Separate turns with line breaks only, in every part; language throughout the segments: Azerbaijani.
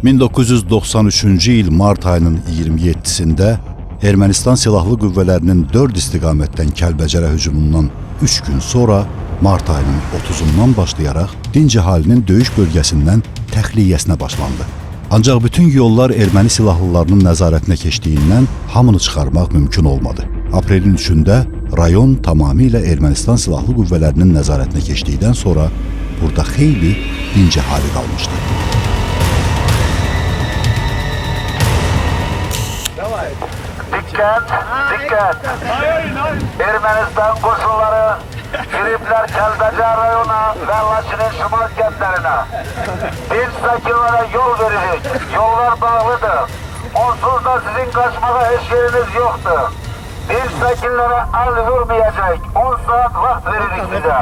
1993-cü il mart ayının 27-sində Ermənistan Silahlı Qüvvələrinin 4 istiqamətdən Kəlbəcərə hücumundan 3 gün sonra mart ayının 30-undan başlayaraq dinc əhalinin döyüş bölgəsindən təxliyəsinə başlandı. Ancaq bütün yollar erməni silahlılarının nəzarətinə keçdiyindən hamını çıxarmaq mümkün olmadı. Aprelin 3-də rayon tamamilə Ermənistan Silahlı Qüvvələrinin nəzarətinə keçdikdən sonra burada xeyli dinc əhali qalmışdı.
Dikkat! Ermənistan qoşunları giriblər Kəlbəcər rayona və Laçının şimal kəndlərinə. Dinc sakinlərə yol veririk. Yollar bağlıdır. Onsuz da sizin kaçmağa heç yeriniz yoktur. Dinc sakinlərə el vurmayacak. 10 saat vaxt veririk size.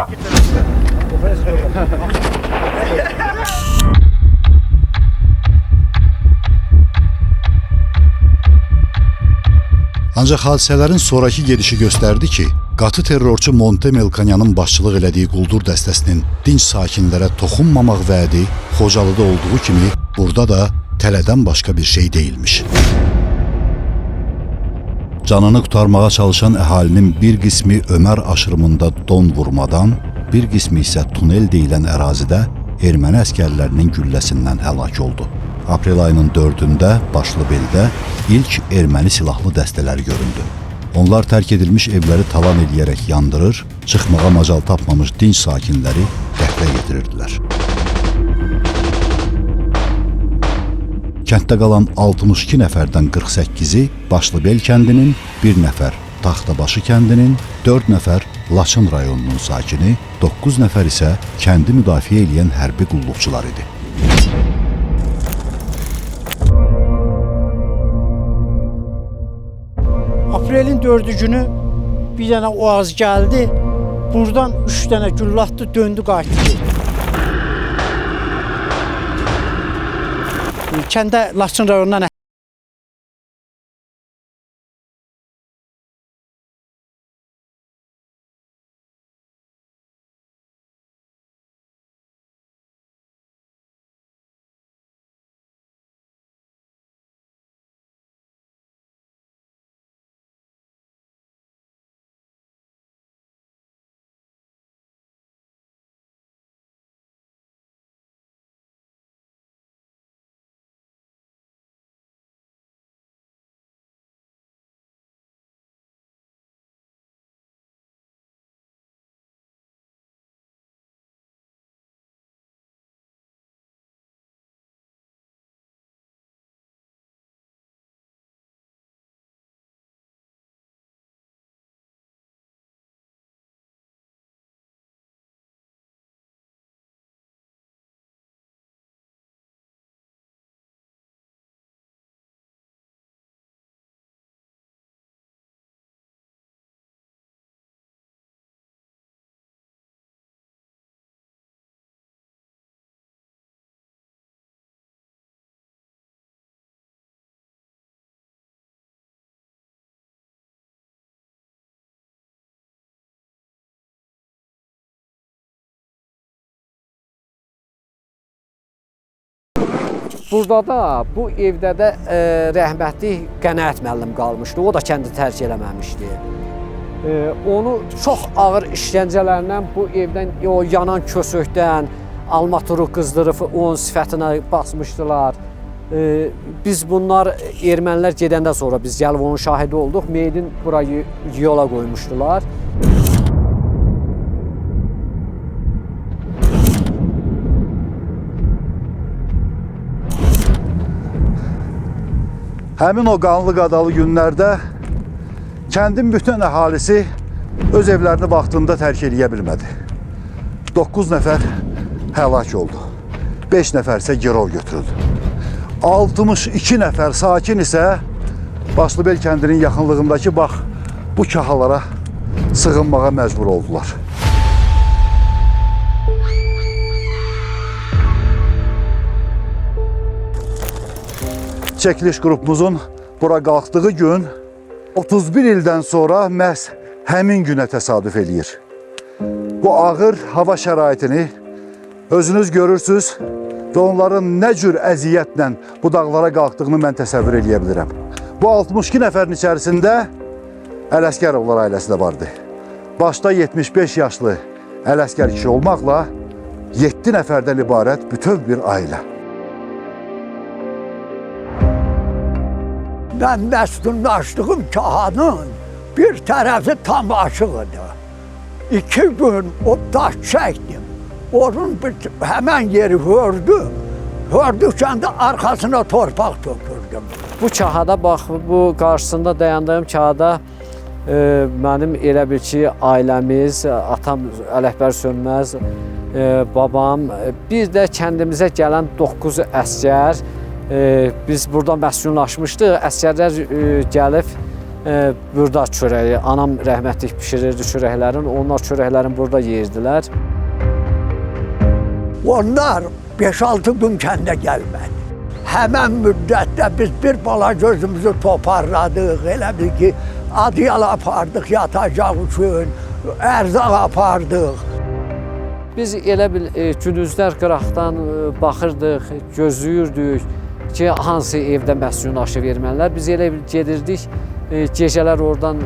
Ancaq hadisələrin sonraki gedişi göstərdi ki, qatı terrorçu Monte Melkonyanın başçılıq elədiyi quldur dəstəsinin dinc sakinlərə toxunmamaq vədi Xocalıda olduğu kimi burada da tələdən başqa bir şey deyilmiş. Canını qurtarmağa çalışan əhalinin bir qismi Ömər aşırımında don vurmadan, bir qismi isə tunel deyilən ərazidə erməni əskərlərinin gülləsindən həlak oldu. Aprel ayının 4-də Başlıbeldə ilk erməni silahlı dəstələri göründü. Onlar tərk edilmiş evləri talan edərək yandırır, çıxmağa macal tapmamış dinc sakinləri qətlə yetirirdilər. Kənddə qalan 62 nəfərdən 48-i Başlıbel kəndinin, 1 nəfər Taxtabaşı kəndinin, 4 nəfər Laçın rayonunun sakini, 9 nəfər isə kəndi müdafiə edən hərbi qulluqçular idi.
Aprelin 4-cü günü bir dənə oğaz gəldi. Buradan 3 dənə güllə atdı, döndü, qayıtdı. Kəndə Laçın rayonundan
Burada da, bu evdə də rəhmətli Qənaət müəllim qalmışdı. O da kəndi tərk eləməmişdi. Onu çox ağır işgəncələrlə bu evdən, o yanan kösökdən, almaturu qızdırıb onun sifətinə basmışdılar. Biz bunlar ermənilər gedəndən sonra biz gəlib onun şahidi olduq. Meydin burayı yola qoymuşdular.
Həmin o qanlı qadalı günlərdə kəndin bütün əhalisi öz evlərini vaxtında tərk edə bilmədi. 9 nəfər həlak oldu. 5 nəfər isə girov götürüldü. 62 nəfər sakin isə Başlıbel kəndinin yaxınlığındakı bax bu kahalara sığınmağa məcbur oldular. Çəkiliş qrupumuzun bura qalxdığı gün 31 ildən sonra məhz həmin günə təsadüf eləyir. Bu ağır hava şəraitini özünüz görürsünüz. və onların nə cür əziyyətlə bu dağlara qalxdığını mən təsəvvür edə bilirəm. Bu 62 nəfərin içərisində Ələsgərovlar ailəsi də vardı. Başda 75 yaşlı Ələsgər kişi olmaqla 7 nəfərdən ibarət bütöv bir ailə.
Mən məskunlaşdığım kahanın bir tərəfi tam açıq idi. 2 gün o daş çəkdim. Onun həmən yeri hördüm. Hördükcən də arxasına torpaq tökürdüm.
Bu kahada bax, bu qarşısında dayandığım kahada mənim elə bil ki, ailəmiz, atam Ələkbər Sönməz, babam, bir də kəndimizə gələn 9 əsgər, biz burada məskunlaşmışdıq. Əsgərlər gəlib burada çörəyi, anam rəhmətlik bişirirdi çörəklərin, onlar çörəklərini burada yeyirdilər.
Onlar 5-6 gün kəndə gəlmədi. Həmən müddətdə biz bir bala gözümüzü toparladıq, elə bil ki, adyal apardıq yatacaq üçün, ərzaq apardıq.
Biz elə bil gündüzlər qıraqdan baxırdıq, gözləyirdik ki, hansı evdə məskunlaşıb ermənilər. Biz elə bil gedirdik, gecələr oradan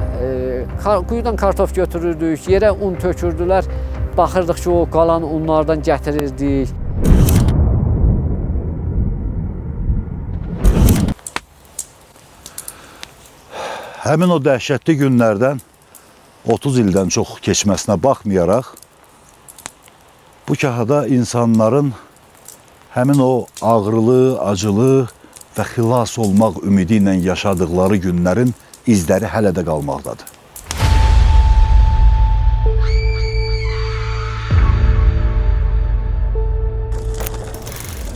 quyudan kartof götürürdük, yerə un tökürdülər. Baxırdıq ki, o qalan unlardan gətirirdik.
Həmin o dəhşətli günlərdən 30 ildən çox keçməsinə baxmayaraq, bu kahada insanların həmin o ağrılı, acılı və xilas olmaq ümidi ilə yaşadıkları günlərin izləri hələ də qalmaqdadır.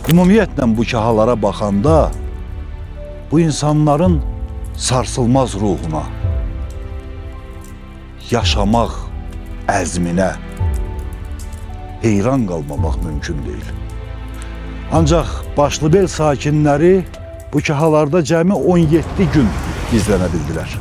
Ümumiyyətlə bu kahalara baxanda, bu insanların sarsılmaz ruhuna, yaşamaq əzminə heyran qalmamaq mümkün deyil. Ancaq Başlıbel sakinləri bu kahalarda cəmi 17 gün gizlənə bildilər.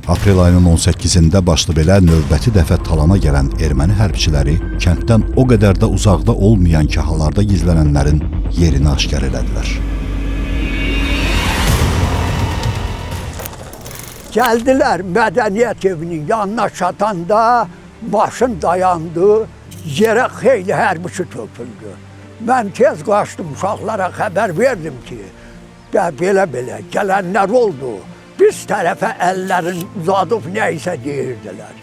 Aprel ayının 18-də Başlıbelə növbəti dəfə talana gələn erməni hərbçiləri kənddən o qədər də uzaqda olmayan kahalarda gizlənənlərin yerini aşkar elədilər.
Gəldilər mədəniyyət evinin yanına çatanda başın dayandı, yerə xeyli hərbiçi töküldü. Mən tez qaçdım, uşaqlara xəbər verdim ki, belə gələnlər oldu. Biz tərəfə əllərin uzadıb nəysə deyirdilər.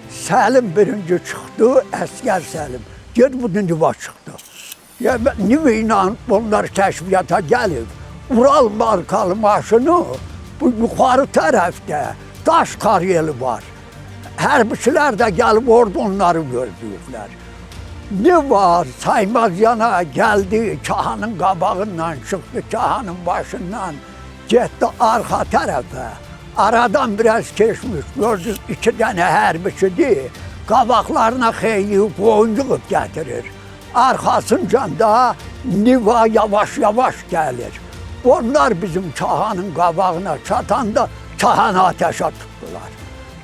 Səlim birinci çıxdı, əskər Səlim. Ged bu Niva çıxdı. Niva ilə onlar kəşfiyyata gəlib. Ural markalı maşını bu yuxarı tərəfdə daş karyeli var. Hərbiçilər də gəlib orada onları gördüyüklər. Niva saymaz yana gəldi, kahanın qabağından çıxdı, kahanın başından. Getdi arxa tərəfə, aradan biraz keçmiş, gördük 2 dənə hərbiçidir, qabaqlarına xeyli qoyun yığıb gətirir. Arxasıncan da Niva yavaş-yavaş gəlir. Onlar bizim kahanın qabağına çatanda kahanı ateşə tutdular.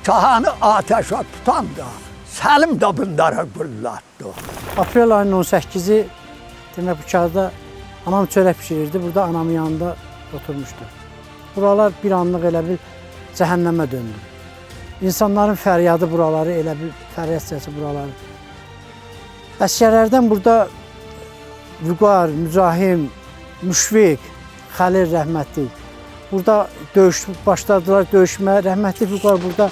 Kahanı ateşə tutanda Səlim də bunlara güllatdı.
Aprel ayının 18-i demək bu kağıda anam çörək pişirirdi, burada anamın yanında oturmuşdu. Buralar bir anlıq elə bil cəhənnəmə döndü. İnsanların fəryadı buraları, elə bil fəryad səsi buraları. Əsgərlərdən burada Vüqar, Müzahim, Müşfiq, Xəlil rəhmətlik. Burada başladılar döyüşməyə. Rəhmətlik Vüqar burada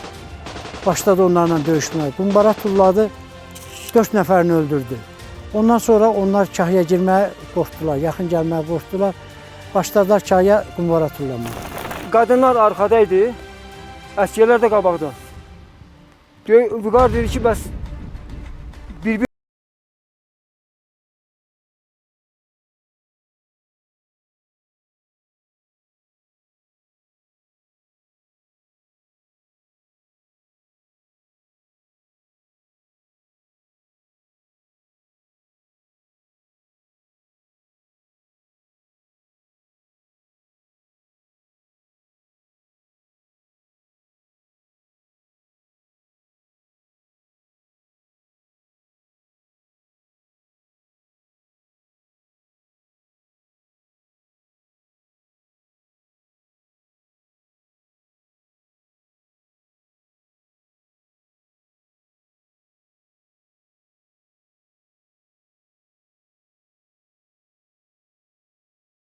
başladı onlarla döyüşməyə. Qumbara tulladı, 4 nəfərini öldürdü. Ondan sonra onlar kahya girməyə qorxdular, yaxın gəlməyə qorxdular. Başladılar kahya qumbara tullamağa.
Qadınlar arxadaydı, əsgərlər də qabaqda. Vüqar dedi ki, bəs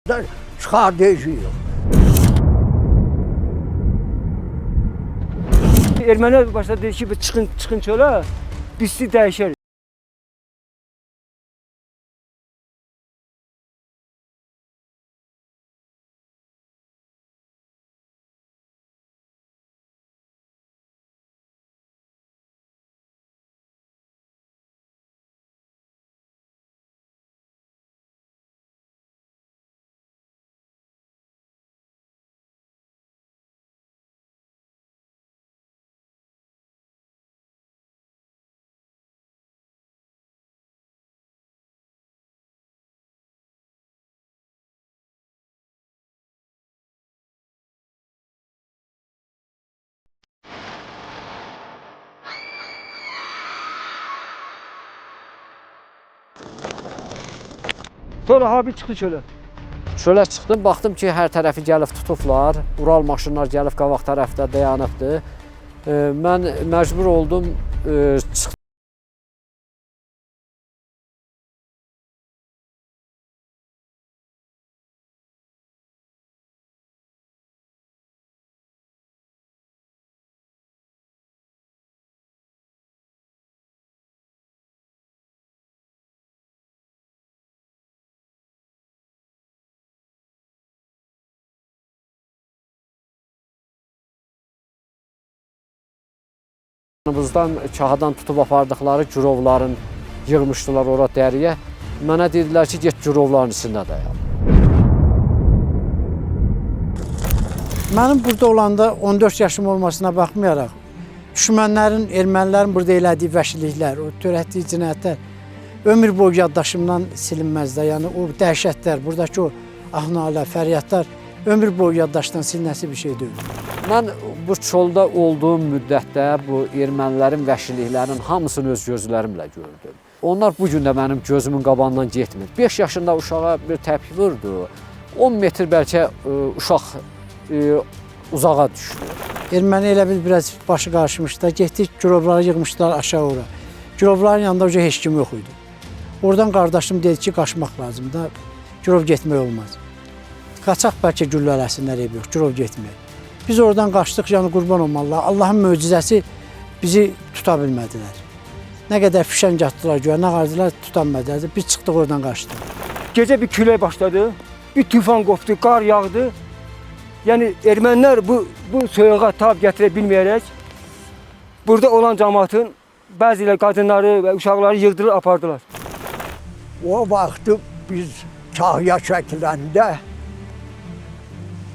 da çıxardacağıq.
Ermənilər başladı dedi ki, çıxın çölə, biz sizi dəyişərik. Sonra abi çıxdı çölə.
Çölə çıxdım, baxdım ki, hər tərəfi gəlib tutublar. Ural maşınlar gəlib qabaq tərəfdə dayanıbdı. Mən məcbur oldum, çıxdım. Yanımızdan, Kahadan tutub apardıqları gürovların yığmışdılar ora dəriyə. Mənə dedilər ki, get gürovların içində dayan.
Mənim burada olanda 14 yaşım olmasına baxmayaraq, düşmənlərin, ermənilərin burada elədiyi vəhşiliklər, o törətdiyi cinayətlər ömür boyu yaddaşımdan silinməz də. Yəni o dəhşətlər, buradakı o ah-nalə, fəryadlar ömür boyu yaddaşdan silinməsi bir şey deyil.
Mən bu çöldə olduğum müddətdə bu ermənilərin vəhşiliklərinin hamısını öz gözlərimlə gördüm. Onlar bu gün də mənim gözümün qabağından getmir. 5 yaşında uşağa bir təpik vurdu. 10 metr bəlkə uşaq uzağa düşdü.
Erməni elə bil biraz başı qarışmışdı da, getdik gürovları yığmışdılar aşağı ora. Gürovların yanında uca heç kim yox idi. Oradan qardaşım dedi ki, qaçmaq lazımdır, girov getmək olmaz. Qaçaq bəlkə güllələsinlər ev yox, girov getmək. Biz oradan qaçdıq, yəni qurban olmalılar. Allahın möcüzəsi bizi tuta bilmədilər. Nə qədər fişəng atdılar göyə, nə qardılar, tuta bilmədilər. Biz çıxdıq oradan qaçdıq.
Gecə bir külək başladı, bir tufan qopdu, qar yağdı. Yəni ermənilər bu soyuğa tab gətirə bilməyərək burada olan cəmaatın bəzilə qadınları və uşaqları yığdırıb apardılar.
O vaxtı biz Kahya çəkiləndə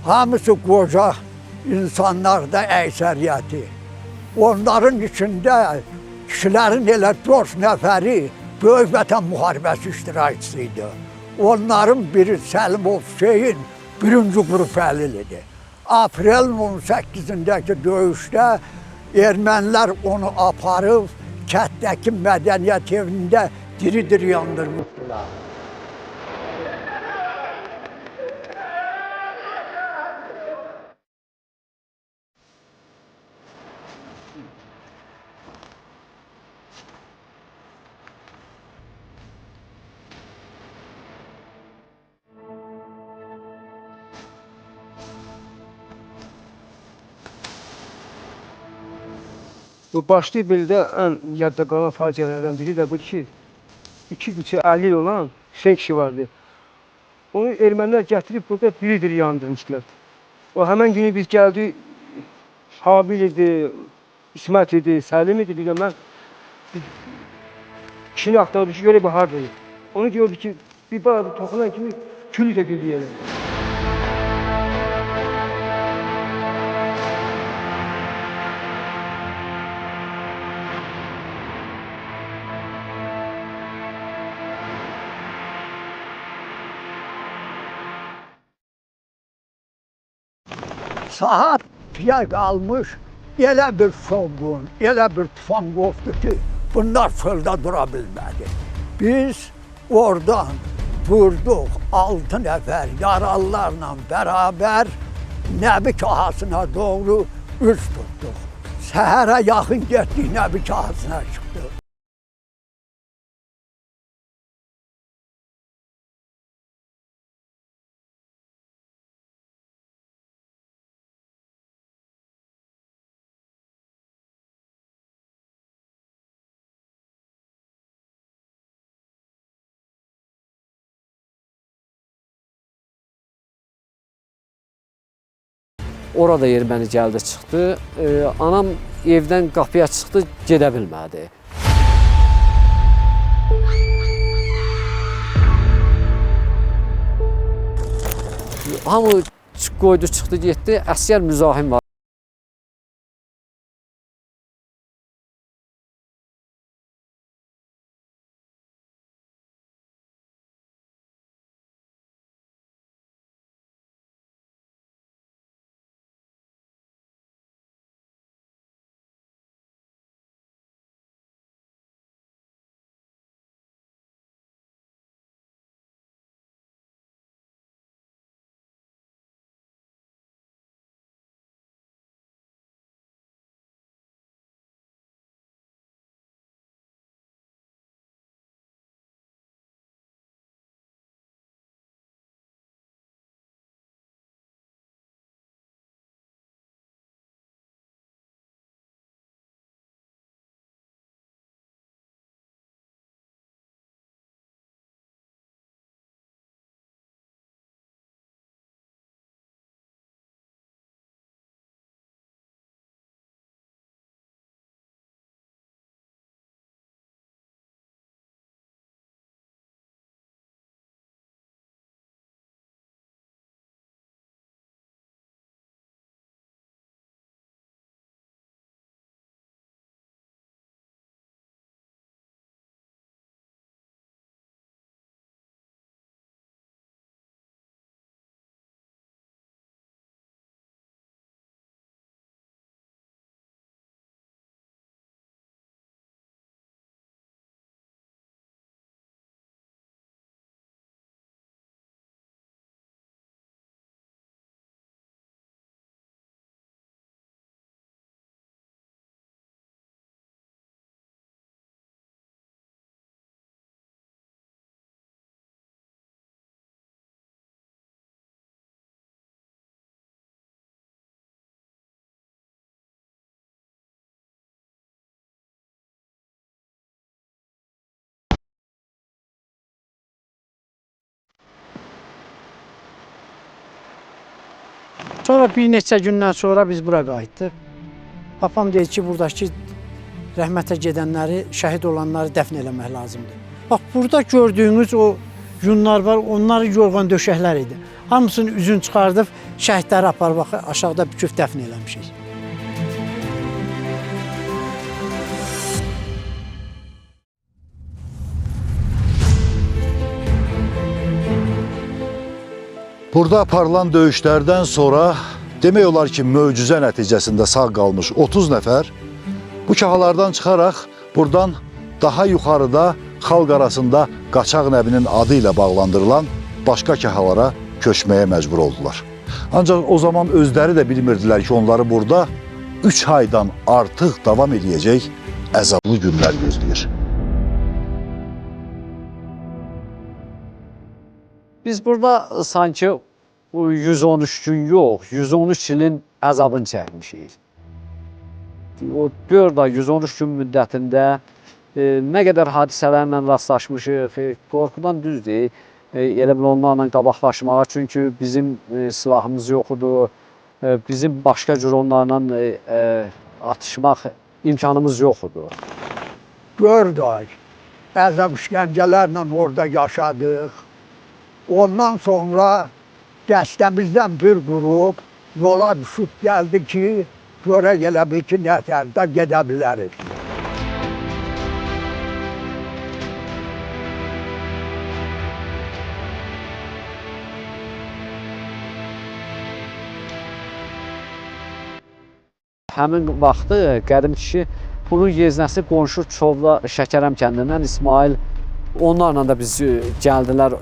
hamısı qoca insanlarda əksəriyyəti. Onların içində kişilərin elə 4 nəfəri Böyük Vətən müharibəsi iştirakçısı idi. Onların biri Səlimov Hüseyin, 1-ci qrup əlilidir. Aprelin 18-dəki döyüşdə ermənilər onu aparıb kətdəki mədəniyyət evində diri-diri yandırmışdılar.
Bu başlı bildə ən yadda qalan faciələrdən biri də bu ki, 2-3-50 il olan Hüseyin kişi vardı. Onu ermənilər gətirib burada diri-diri yandırmışdılar. O həmən günü biz gəldik, Habil idi, İsmət idi, Səlim idi, deyirəm mən kişini axtardı ki, görək bu haradaydı. Onu gördü ki, bir bana toxunan kimi külü də bir yerə.
Saat piyə qalmış, elə bir şoqun, elə bir tufan qopdu ki, bunlar çöldə dura bilmədi. Biz oradan vurduq 6 nəfər yaralılarla bərabər Nəbi kahasına doğru üz tutduq. Səhərə yaxın getdik, Nəbi kahasına çıxdıq.
Orada erməni gəldi çıxdı. Anam evdən qapıya çıxdı, gedə bilmədi. Hamı qoydu, çıxdı, getdi. Əsgər müzahim var.
Sonra bir neçə gündən sonra biz bura qayıtdıq. Papam dedi ki, buradakı rəhmətə gedənləri, şəhid olanları dəfn eləmək lazımdır. Bax, burada gördüyünüz o yunlar var, onları yorğan döşəklər idi. Hamısını üzün çıxardıb, şəhidləri aparıb aşağıda büküb dəfn eləmişik.
Burada aparılan döyüşlərdən sonra demək olar ki, möcüzə nəticəsində sağ qalmış 30 nəfər bu kahalardan çıxaraq buradan daha yuxarıda xalq arasında Qaçaq Nəbinin adı ilə bağlandırılan başqa kahalara köçməyə məcbur oldular. Ancaq o zaman özləri də bilmirdilər ki, onları burada 3 aydan artıq davam edəcək əzablı günlər gözləyir.
Biz burada sanki bu 113 gün yox, 113 ilin əzabını çəkmişik. O 4 ay, 113 gün müddətində nə qədər hadisələrlə rastlaşmışıq, qorxudan düzdür. Elə bil onlarla qabaqlaşmağa, çünki bizim silahımız yox idi, bizim başqa cür onlarla atışmaq imkanımız yox idi.
4 ay əzab işgəncələrlə orada yaşadıq. Ondan sonra dəstəmizdən bir qrup yola düşüb gəldi ki, görək elə bil ki, nətərdə gedə bilərik.
Həmin vaxtı qədim kişi bunun yeznəsi qonşu Çovla Şəkərəm kəndindən İsmail, onlarla da biz gəldilər,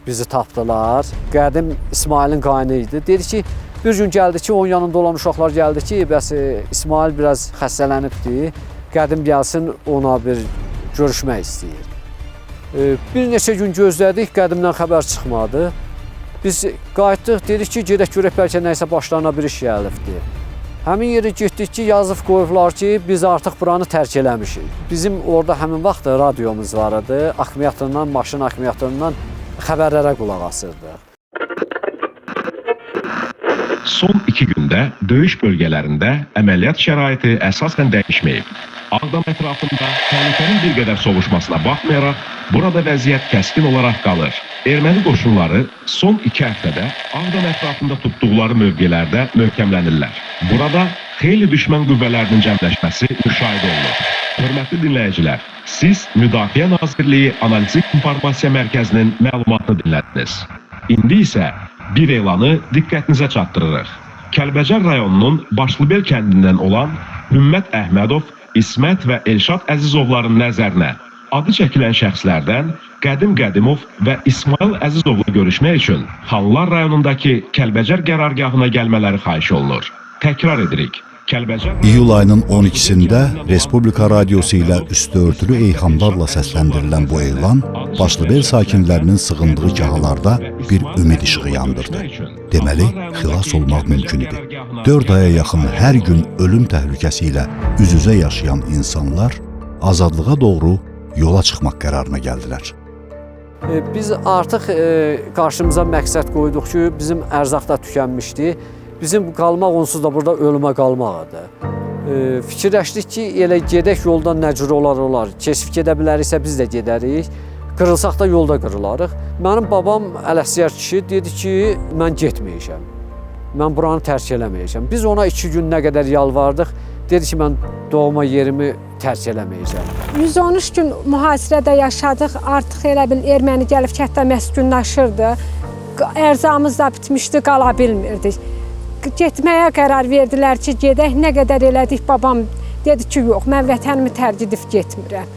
bizi tapdılar. Qədim İsmailin qaynı idi. Dedi ki, bir gün gəldi ki, onun yanında olan uşaqlar gəldi ki, bəs İsmail biraz xəstələnibdir, qədim gəlsin, ona bir görüşmək istəyir. Bir neçə gün gözlədik, qədimdən xəbər çıxmadı. Biz qayıtdıq, dedik ki, gedək görək bəlkə nəysə başlarına bir iş gəlibdir. Həmin yeri getdik ki, yazıb qoyublar ki, biz artıq buranı tərk eləmişik. Bizim orada həmin vaxt radiomuz var idi, akkumulyatorundan, maşın akkumulyatorundan xəbərlərə qulaq asırdıq.
son 2 gündə döyüş bölgələrində əməliyyat şəraiti əsasən dəyişməyib. Ağdam ətrafında təhlükənin bir qədər sovuşmasına baxmayaraq, burada vəziyyət kəskin olaraq qalır. Erməni qoşunları son 2 həftədə Ağdam ətrafında tutduqları mövqelərdə möhkəmlənirlər. Burada xeyli düşmən qüvvələrinin cəmləşməsi müşahidə olunur. Hörmətli dinləyicilər, siz Müdafiə Nazirliyi Analitik İnformasiya Mərkəzinin məlumatını dinlədiniz. İndi isə bir elanı diqqətinizə çatdırırıq. Kəlbəcər rayonunun Başlıbel kəndindən olan Hümmət Əhmədov, İsmət və Elşad Əzizovların nəzərinə adı çəkilən şəxslərdən Qədim Qədimov və İsmail Əzizovla görüşmək üçün Xanlar rayonundakı Kəlbəcər qərargahına gəlmələri xahiş olunur. Təkrar edirik.
İyul ayının 12-sində Respublika Radiosu ilə üstüörtülü eyhamlarla səsləndirilən bu elan Başlıbel sakinlərinin sığındığı kahalarda bir ümid işığı yandırdı. Deməli, xilas olmaq mümkün idi. 4 aya yaxın hər gün ölüm təhlükəsi ilə üz-üzə yaşayan insanlar azadlığa doğru yola çıxmaq qərarına gəldilər.
Biz artıq qarşımıza məqsəd qoyduq ki, bizim ərzaq da tükənmişdi. Bizim qalmaq onsuz da burada ölümə qalmaqdır. Fikirləşdik ki, elə gedək yoldan nə cür olar. Keçib gedə biləriksə biz də gedərik. Qırılsaq da yolda qırılarıq. Mənim babam Ələsgər kişi dedi ki, mən getməyəcəm. Mən buranı tərk eləməyəcəm. Biz ona 2 gün nə qədər yalvardıq. Dedi ki, mən doğma yerimi tərk eləməyəcəm.
113 gün mühasirədə yaşadıq. Artıq elə bil erməni gəlib kənddə məskunlaşırdı. Ərzamız da bitmişdi, qala bilmirdik. Getməyə qərar verdilər ki, gedək. Nə qədər elədik, babam dedi ki, yox, mən vətənimi tərk edib getmirəm.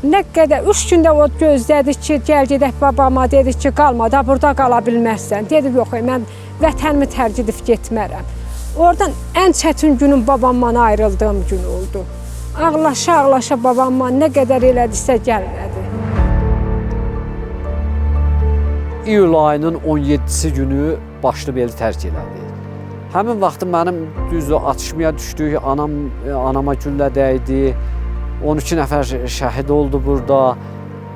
Nə qədər, 3 gündə o gözlədik ki, gəl gedək babama, dedik ki, qalma da, burada qala bilməzsən. Dedi, yox, mən vətənimi tərk edib getmərəm. Oradan ən çətin günüm babamdan ayrıldığım gün oldu. Ağlaşa-ağlaşa babamdan nə qədər elədisə gəlmədi.
İyul ayının 17-si günü Başlıbeli tərk elədi. Həmin vaxt mənim düzdür atışmaya düşdük, anama güllə dəydi. 12 nəfər şəhid oldu burada.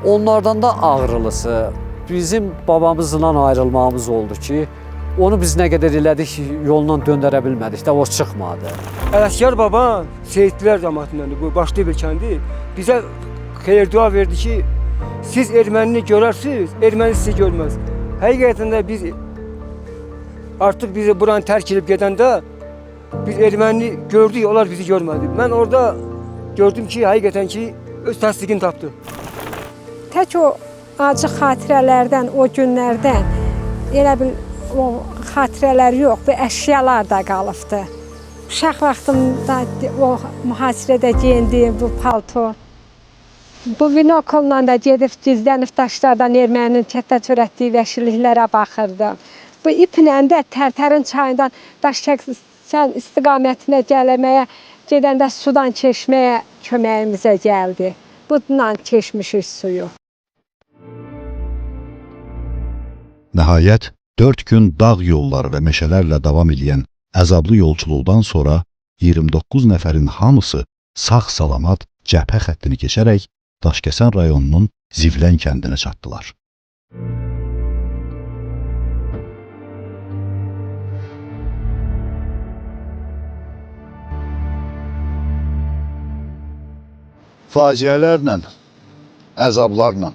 Onlardan da ağrılısı bizim babamızla ayrılmağımız oldu ki, onu biz nə qədər elədik, yolundan döndərə bilmədik də, o çıxmadı.
Ələsgər baba Seyidlər cəmaatındandır, bu Başlıbel kəndi. Bizə xeyir dua verdi ki, siz ermənini görərsiniz, erməni sizi görməz. Həqiqətən də biz artıq bizi buranı tərk edib gedəndə biz erməni gördük, onlar bizi görmədi. Mən orada gördüm ki, həqiqətən ki, öz təsdiqini tapdı.
Tək o acı xatirələrdən, o günlərdən elə bil o xatirələr yox, bu əşyalar da qalıbdı. Uşaq vaxtımda o mühasirədə geyindim, bu palto. Bu binokolla da gedib gizlənib daşlardan erməninin kənddə törətdiyi vəhşiliklərə baxırdım. Bu iplə də Tərtərin çayından Daşkəsən istiqamətinə gəlməyə, gedəndə sudan keçməyə köməyimizə gəldi. Bununla keçmişik suyu.
Nəhayət, 4 gün dağ yolları və meşələrlə davam edən əzablı yolculuqdan sonra 29 nəfərin hamısı sağ-salamat cəbhə xəttini keçərək Daşkəsən rayonunun Zivlən kəndinə çatdılar. Faciələrlə, əzablarla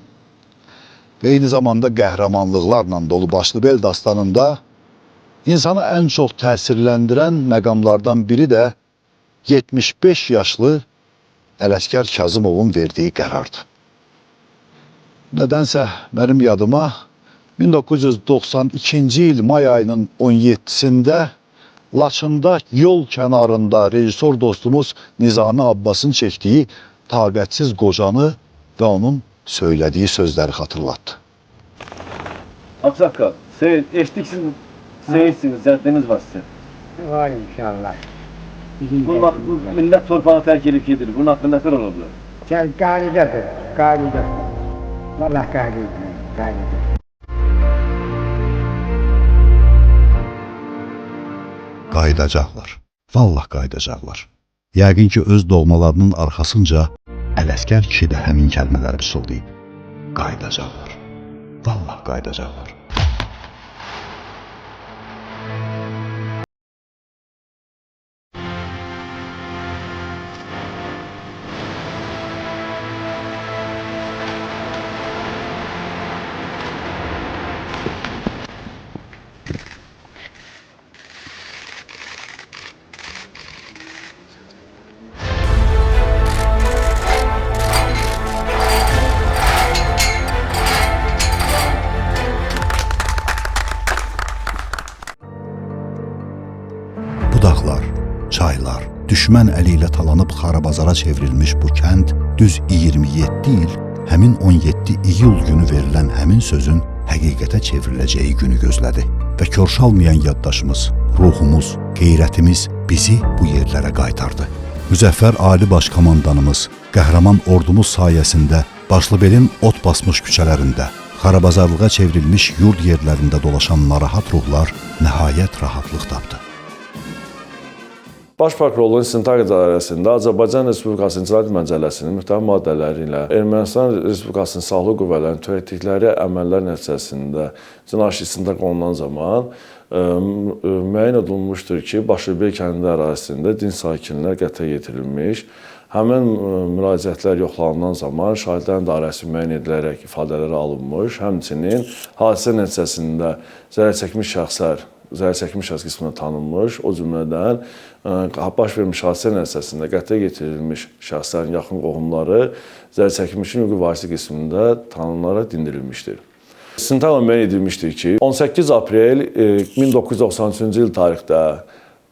və eyni zamanda qəhrəmanlıqlarla dolu Başlıbel dastanında insanı ən çox təsirləndirən məqamlardan biri də 75 yaşlı Ələsgər Kazımovun verdiyi qərardır. Nədənsə mənim yadıma 1992-ci il may ayının 17-sində Laçında yol kənarında rejissor dostumuz Nizami Abbasın çəkdiyi taqətsiz qocanı və onun söylədiyi sözləri xatırlatdı.
Aksaqqal, Seyid, eşdiksiniz, Seyidsiniz, cəddiniz var sizə.
Var inşallah.
Bu millət torpağı tərk edib gedir, bunun haqqında nəsə ola bilər?
Qalibədir, qalibədir. Vallahi qalibədir.
Qayıdacaqlar, vallah qayıdacaqlar. Yəqin ki, öz doğmalarının arxasınca Ələsgər kişi də həmin kəlmələri pısıldayıb. Qayıdacaqlar, vallah qayıdacaqlar. düşmən əli ilə talanıb xarabazara çevrilmiş bu kənd düz 27 il həmin 17 iyul günü verilən həmin sözün həqiqətə çevriləcəyi günü gözlədi və körşalmayan yaddaşımız, ruhumuz, qeyrətimiz bizi bu yerlərə qaytardı. Müzəffər Ali Baş Komandanımız, qəhrəman ordumuz sayəsində Başlıbelin ot basmış küçələrində, xarabazarlığa çevrilmiş yurd yerlərində dolaşan narahat ruhlar nəhayət rahatlıq tapdı.
Baş Prokurorluğun İstintaq İdarəsində Azərbaycan Respublikasının Cinayət Məcəlləsinin müxtəlif maddələri ilə Ermənistan Respublikasının silahlı qüvvələrinin törətdikləri əməllər nəticəsində cinayət işi istintaq olunan zaman müəyyən edilmişdir ki, Başlıbel kəndi ərazisində dinc sakinlər qətlə yetirilmiş. Həmin müraciətlər yoxlanılan zaman şahidlərin dairəsi müəyyən edilərək ifadələri alınmış. Həmçinin hadisə nəticəsində zərər çəkmiş şəxs qismində tanınmış, o cümlədən baş vermiş hadisə nəticəsində qətlə yetirilmiş şəxslərin yaxın qohumları zərər çəkmişin hüquqi varisi qismində tanınılaraq dindirilmişdir. İstintaqla müəyyən edilmişdir ki, 18 aprel 1993-cü il tarixdə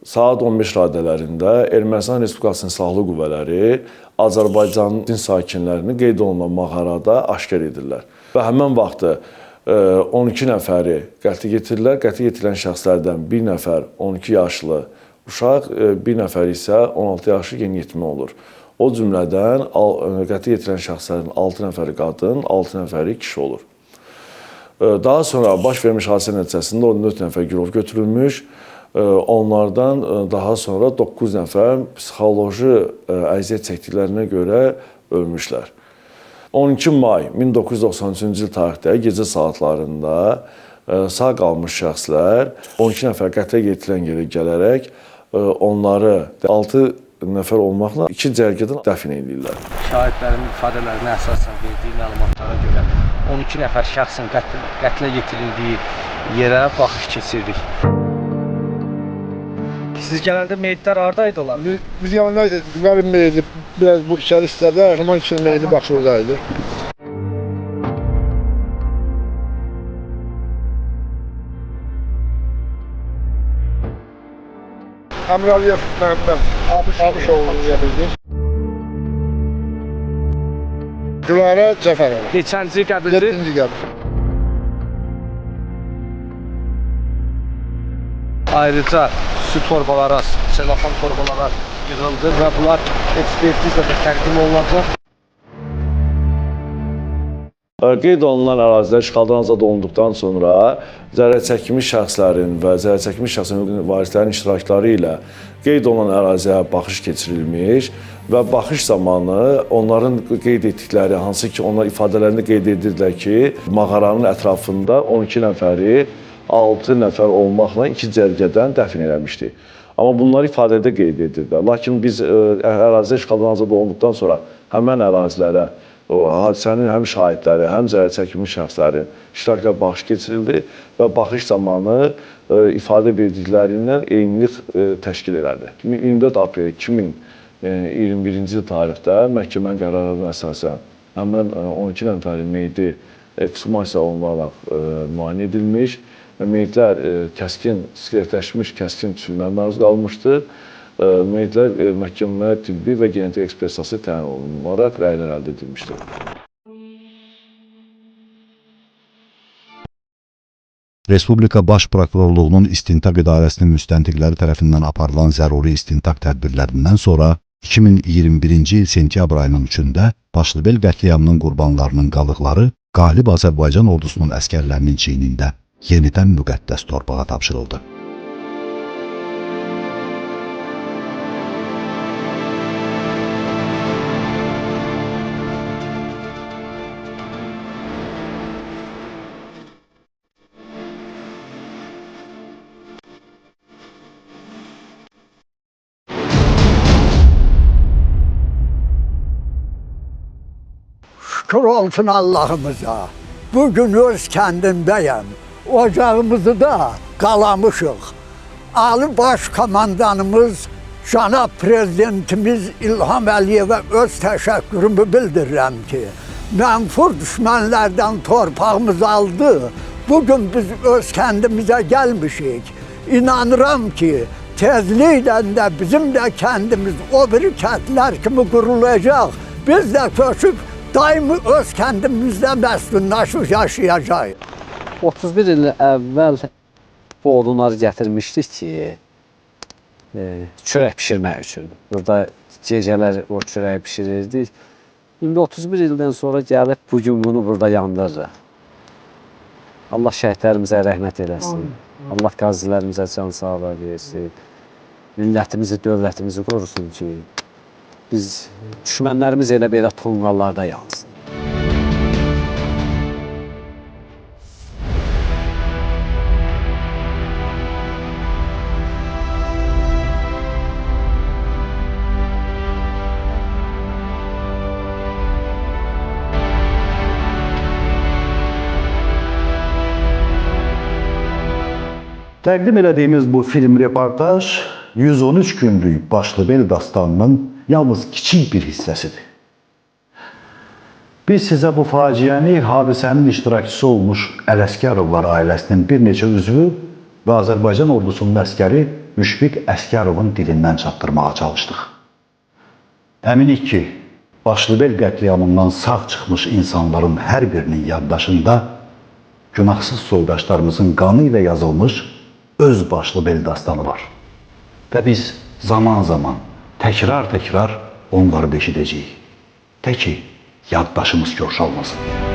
saat 15 radələrində Ermənistan Respublikasının silahlı qüvvələri Azərbaycanın dinc sakinlərini qeyd olunan mağarada aşkar edirlər. Və həmin vaxtı 12 nəfəri qətlə yetirirlər. Qətlə yetirilən şəxslərdən bir nəfər 12 yaşlı uşaq, bir nəfər isə 16 yaşlı yeniyetmə olur. O cümlədən qətlə yetirilən şəxslərin 6 nəfəri qadın, 6 nəfəri kişi olur. Daha sonra baş vermiş hadisə nəticəsində 14 nəfər girov götürülmüş. Onlardan daha sonra 9 nəfər psixoloji əziyyət çəkdiklərinə görə ölmüşlər. 12 may 1993-cü il tarixdə gecə saatlarında sağ qalmış şəxslər 12 nəfər qətlə yetirilən yerə gələrək onları 6 nəfər olmaqla 2 cərgədən dəfn edirlər.
Şahidlərin ifadələrinə əsasən verdiyi məlumatlara görə 12 nəfər şəxsin qətlə yetirildiyi yerə baxış keçirdik. Siz gələndə meyitlər haradaydı onlar?
Biz yanındaydı. Mənim meyidi biraz bu içəri istədi. Həman üçün meyidi bax oradaydı. Əmr Əliyev Məhəmməd Abışoğlu'nu yedirdik. Gülarə Cəfərova.
Neçənci qəbildir?
7-ci qəbil.
Ayrıca su torbalara, selofan torbalara yığıldı və bunlar ekspertizada təqdim olunacaq.
Qeyd olunan ərazilər işğaldan azad olunduqdan sonra zərər çəkmiş şəxslərin və zərər çəkmiş şəxsin varislərinin iştirakları ilə qeyd olunan əraziyə baxış keçirilmiş və baxış zamanı onların qeyd etdikləri, hansı ki onlar ifadələrində qeyd edirdilər ki, mağaranın ətrafında 12 nəfəri 6 nəfər olmaqla 2 cərgədən dəfn eləmişdi. Amma bunları ifadədə qeyd edirlər. Lakin biz ərazidə işğaldan azad olunduqdan sonra həmən ərazilərə hadisənin həm şahidləri, həm zərər çəkilmiş şəxslərin iştirakla baxış keçirildi və baxış zamanı ifadə verdiklərindən eynilik təşkil elədi. 24 aprel 2021-ci il tarixdə məhkəmənin qərarına əsasən həmin 12 nəfərin meyidi ekshumasiya olunaraq müayinə edilmiş və meyitlər skeletləşmiş kəskin düşümlərə məruz qalmışdır. Meyitlər məhkəməyə tibbi və genetik ekspertizası təyin olunaraq rəylər əldə edilmişdir.
Respublika Baş Prokurorluğunun İstintaq İdarəsinin müstəntiqləri tərəfindən aparılan zəruri istintaq tədbirlərindən sonra 2021-ci il sentyabr ayının 3-də Başlıbel qətliamının qurbanlarının qalıqları qalib Azərbaycan ordusunun əskərlərinin çiynində yenidən müqəddəs torpağa tapşırıldı.
Şükür olsun Allah'ımıza. Bugün öz kəndindəyəm. Ocağımızı da qalamışıq. Ali Baş Komandanımız, Cənab Prezidentimiz İlham Əliyevə öz təşəkkürümü bildirirəm ki, mənfur düşmənlərdən torpağımızı aldı. Bugün biz öz kəndimizə gəlmişik. İnanıram ki, tezliklə də bizim də kəndimiz o biri kəndlər kimi qurulacaq. Biz də köçüb daimi öz kəndimizdə məskunlaşıb yaşayacağıq.
31 il əvvəl bu odunları gətirmişdik ki, çörək bişirmək üçün. Burada gecələr o çörəyi bişirirdik. İndi 31 ildən sonra gəlib bugün bunu burada yandırırıq. Allah şəhidlərimizə rəhmət eləsin. Allah qazilərimizə can sağlığı versin. Millətimizi, dövlətimizi qorusun ki, biz düşmənlərimiz elə belə tonqallarda yansın.
Təqdim elədiyimiz bu film reportaj 113 günlük Başlıbel dastanının yalnız kiçik bir hissəsidir. Biz sizə bu faciəni hadisənin iştirakçısı olmuş Ələsgərovlar ailəsinin bir neçə üzvü və Azərbaycan ordusunun əskəri Müşfiq Əsgərovun dilindən çatdırmağa çalışdıq. Əminik ki, Başlıbel qətliamından sağ çıxmış insanların hər birinin yaddaşında günahsız soydaşlarımızın qanı ilə yazılmış öz Başlıbel dastanı var. Və biz zaman-zaman, təkrar-təkrar onları eşidəcəyik. Tə ki, yaddaşımız görşalmasın.